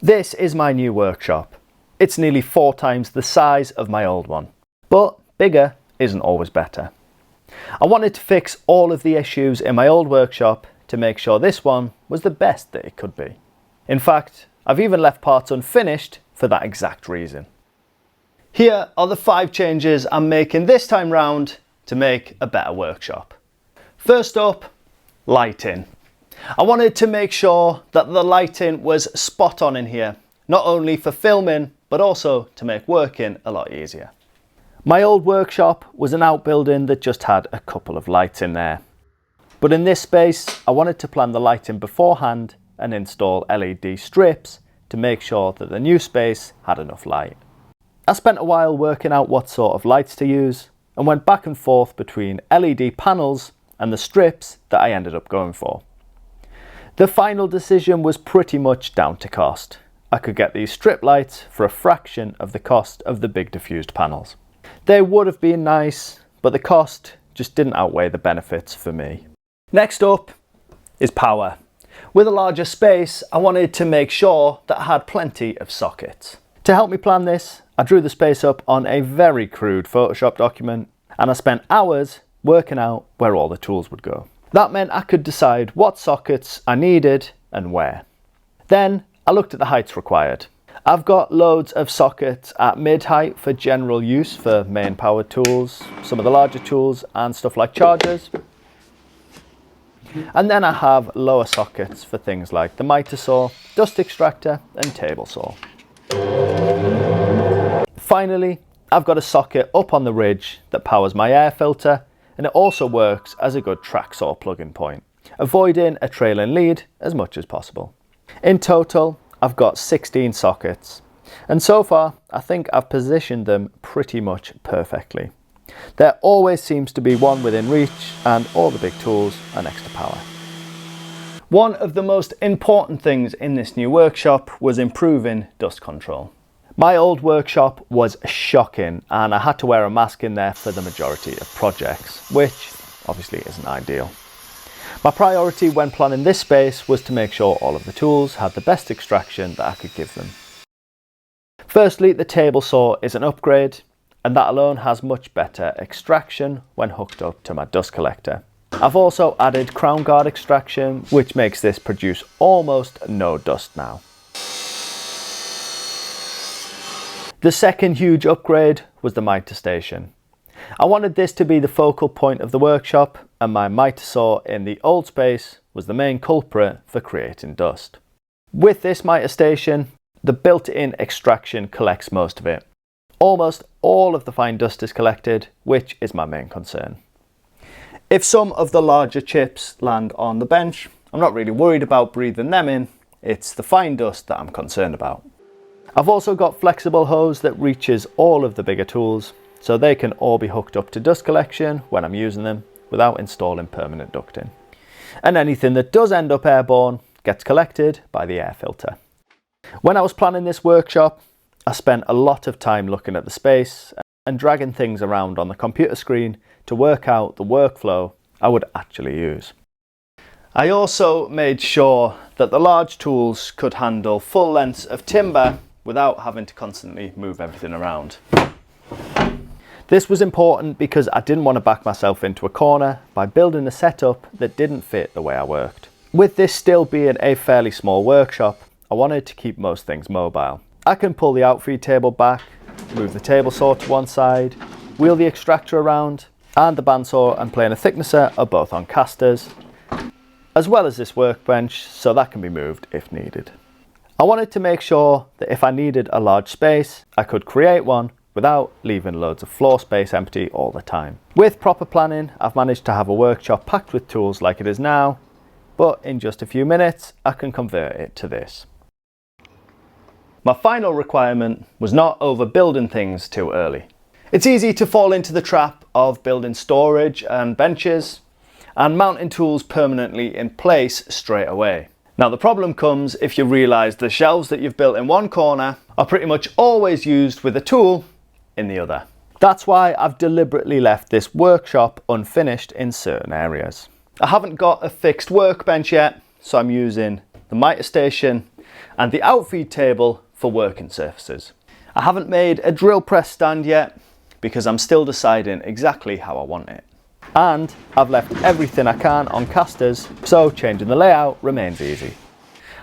This is my new workshop. It's nearly 4 times the size of my old one, but bigger isn't always better. I wanted to fix all of the issues in my old workshop to make sure this one was the best that it could be. In fact, I've even left parts unfinished for that exact reason. Here are the 5 changes I'm making this time round to make a better workshop. First up, lighting. I wanted to make sure that the lighting was spot on in here, not only for filming, but also to make working a lot easier. My old workshop was an outbuilding that just had a couple of lights in there. But in this space, I wanted to plan the lighting beforehand and install LED strips to make sure that the new space had enough light. I spent a while working out what sort of lights to use and went back and forth between LED panels and the strips that I ended up going for. The final decision was pretty much down to cost. I could get these strip lights for a fraction of the cost of the big diffused panels. They would have been nice, but the cost just didn't outweigh the benefits for me. Next up is power. With a larger space, I wanted to make sure that I had plenty of sockets. To help me plan this, I drew the space up on a very crude Photoshop document, and I spent hours working out where all the tools would go. That meant I could decide what sockets I needed and where. Then I looked at the heights required. I've got loads of sockets at mid height for general use for main power tools, some of the larger tools and stuff like chargers. And then I have lower sockets for things like the miter saw, dust extractor and table saw. Finally, I've got a socket up on the ridge that powers my air filter, and it also works as a good track saw plug-in point, avoiding a trailing lead as much as possible. In total, I've got 16 sockets, and so far I think I've positioned them pretty much perfectly. There always seems to be one within reach, and all the big tools are next to power. One of the most important things in this new workshop was improving dust control. My old workshop was shocking, and I had to wear a mask in there for the majority of projects, which obviously isn't ideal. My priority when planning this space was to make sure all of the tools had the best extraction that I could give them. Firstly, the table saw is an upgrade, and that alone has much better extraction when hooked up to my dust collector. I've also added crown guard extraction, which makes this produce almost no dust now. The second huge upgrade was the miter station. I wanted this to be the focal point of the workshop, and my miter saw in the old space was the main culprit for creating dust. With this miter station, the built-in extraction collects most of it. Almost all of the fine dust is collected, which is my main concern. If some of the larger chips land on the bench, I'm not really worried about breathing them in. It's the fine dust that I'm concerned about. I've also got flexible hose that reaches all of the bigger tools, so they can all be hooked up to dust collection when I'm using them without installing permanent ducting. And anything that does end up airborne gets collected by the air filter. When I was planning this workshop, I spent a lot of time looking at the space and dragging things around on the computer screen to work out the workflow I would actually use. I also made sure that the large tools could handle full lengths of timber without having to constantly move everything around. This was important because I didn't want to back myself into a corner by building a setup that didn't fit the way I worked. With this still being a fairly small workshop, I wanted to keep most things mobile. I can pull the outfeed table back, move the table saw to one side, wheel the extractor around, and the bandsaw and planer thicknesser are both on casters, as well as this workbench, so that can be moved if needed. I wanted to make sure that if I needed a large space, I could create one without leaving loads of floor space empty all the time. With proper planning, I've managed to have a workshop packed with tools like it is now, but in just a few minutes, I can convert it to this. My final requirement was not overbuilding things too early. It's easy to fall into the trap of building storage and benches and mounting tools permanently in place straight away. Now the problem comes if you realise the shelves that you've built in one corner are pretty much always used with a tool in the other. That's why I've deliberately left this workshop unfinished in certain areas. I haven't got a fixed workbench yet, so I'm using the miter station and the outfeed table for working surfaces. I haven't made a drill press stand yet because I'm still deciding exactly how I want it. And I've left everything I can on casters, so changing the layout remains easy.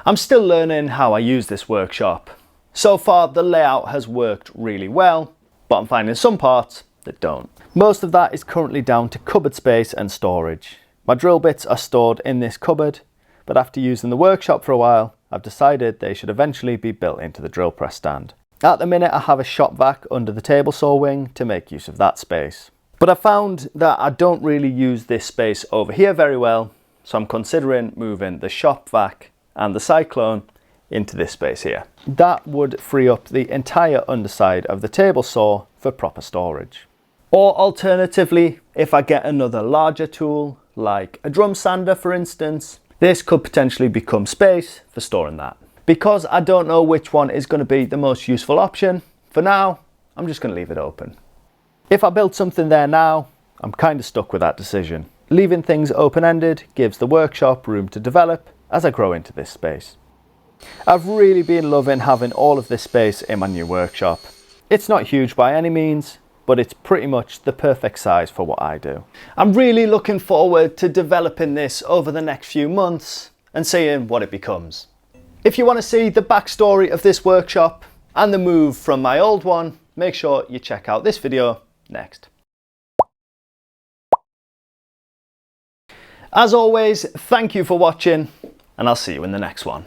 I'm still learning how I use this workshop. So far the layout has worked really well, but I'm finding some parts that don't. Most of that is currently down to cupboard space and storage. My drill bits are stored in this cupboard, but after using the workshop for a while, I've decided they should eventually be built into the drill press stand. At the minute I have a shop vac under the table saw wing to make use of that space. But I found that I don't really use this space over here very well, so I'm considering moving the shop vac and the cyclone into this space here. That would free up the entire underside of the table saw for proper storage. Or alternatively, if I get another larger tool, like a drum sander for instance, this could potentially become space for storing that. Because I don't know which one is going to be the most useful option, for now, I'm just going to leave it open. If I build something there now, I'm kind of stuck with that decision. Leaving things open-ended gives the workshop room to develop as I grow into this space. I've really been loving having all of this space in my new workshop. It's not huge by any means, but it's pretty much the perfect size for what I do. I'm really looking forward to developing this over the next few months and seeing what it becomes. If you want to see the backstory of this workshop and the move from my old one, make sure you check out this video next. As always, thank you for watching, and I'll see you in the next one.